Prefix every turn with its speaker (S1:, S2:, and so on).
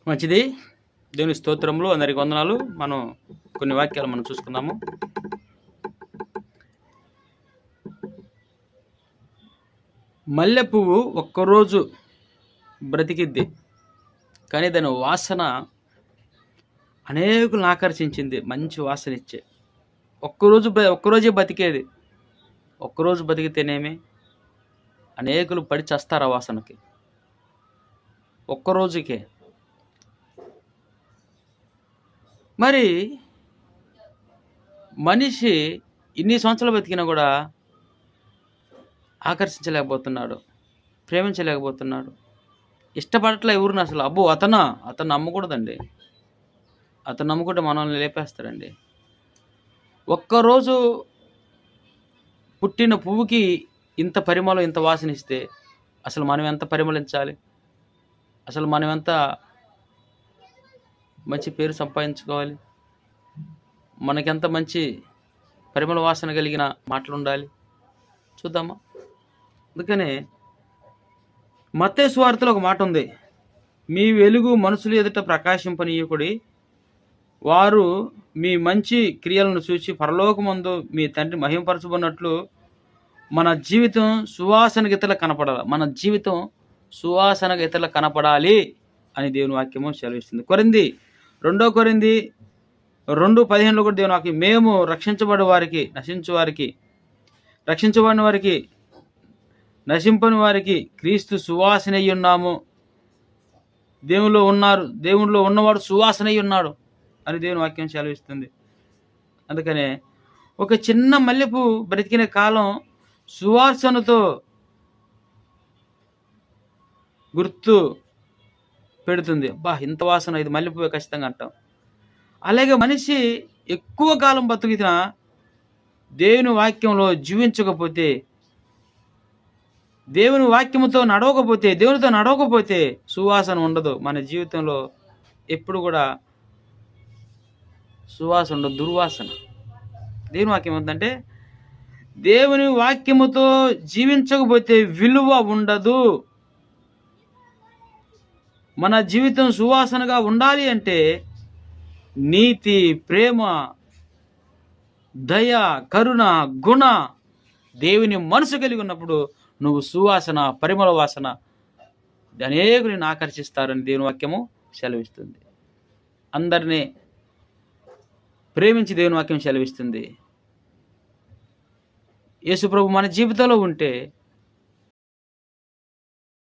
S1: మంచిది. దేవుని స్తోత్రములు. అందరికి వందనాలు. మనం కొన్ని వాక్యాలు మనం చూసుకుందాము. మల్లె పువ్వు ఒక్కరోజు బ్రతికిద్ది, కానీ దాని వాసన అనేకులను ఆకర్షించింది. మంచి వాసన ఇచ్చే ఒక్కరోజే బతికేది. ఒక్కరోజు బతికితేనేమి అనేకులు పడి చస్తారు ఆ వాసనకి. ఒక్కరోజుకే. మరి మనిషి ఇన్ని సంవత్సరాలు బతికినా కూడా ఆకర్షించలేకపోతున్నాడు, ప్రేమించలేకపోతున్నాడు, ఇష్టపడట్లే ఎవరిని అసలు. అబ్బో అతను నమ్మకూడదండి. అతను నమ్ముకుంటే మనల్ని లేపేస్తాడండి. ఒక్కరోజు పుట్టిన పువ్వుకి ఇంత పరిమళం, ఇంత వాసన ఇస్తే అసలు మనం ఎంత పరిమళించాలి? అసలు మనం ఎంత మంచి పేరు సంపాదించుకోవాలి? మనకెంత మంచి పరిమళ వాసన కలిగిన మాటలు ఉండాలి? చూద్దామా? అందుకనే మత్తయి సువార్తలో ఒక మాట ఉంది, మీ వెలుగు మనుషుల ఎదుట ప్రకాశింపనీయకుడి, వారు మీ మంచి క్రియలను చూసి పరలోకమందు మీ తండ్రి మహిమపరచబడినట్లు మన జీవితం సువాసనగా ఇతరులకు కనపడాలి. మన జీవితం సువాసనగా ఇతరులకు కనపడాలి అని దేవుని వాక్యము సెలవిస్తుంది. 2 కొరింథీ 2:15 కూడా దేవుని వాక్యం, మేము రక్షించబడిన వారికి నశింపని వారికి క్రీస్తు సువాసనై ఉన్నాము. దేవునిలో ఉన్నవాడు సువాసనై ఉన్నాడు అని దేవుని వాక్యం సెలవిస్తుంది. అందుకనే ఒక చిన్న మల్లెపూ బ్రతికిన కాలం సువాసనతో గుర్తు పెడుతుంది. ఇంత వాసన, ఇది మల్లెపూవే ఖచ్చితంగా అంటాం. అలాగే మనిషి ఎక్కువ కాలం బతుకుతున్నా దేవుని వాక్యంలో జీవించకపోతే, దేవుని వాక్యముతో నడవకపోతే, దేవునితో నడవకపోతే సువాసన ఉండదు. మన జీవితంలో ఎప్పుడు కూడా సువాసన ఉండదు, దుర్వాసన. దేవుని వాక్యం ఏంటంటే, దేవుని వాక్యముతో జీవించకపోతే విలువ ఉండదు. మన జీవితం సువాసనగా ఉండాలి అంటే నీతి, ప్రేమ, దయ, కరుణ, గుణ, దేవుని మనసు కలిగి ఉన్నప్పుడు నువ్వు సువాసన, పరిమళ వాసన అనేకులను ఆకర్షిస్తారని దేవుని వాక్యము సెలవిస్తుంది. అందరినీ ప్రేమించి దేవుని వాక్యం సెలవిస్తుంది. యేసు ప్రభు మన జీవితంలో ఉంటే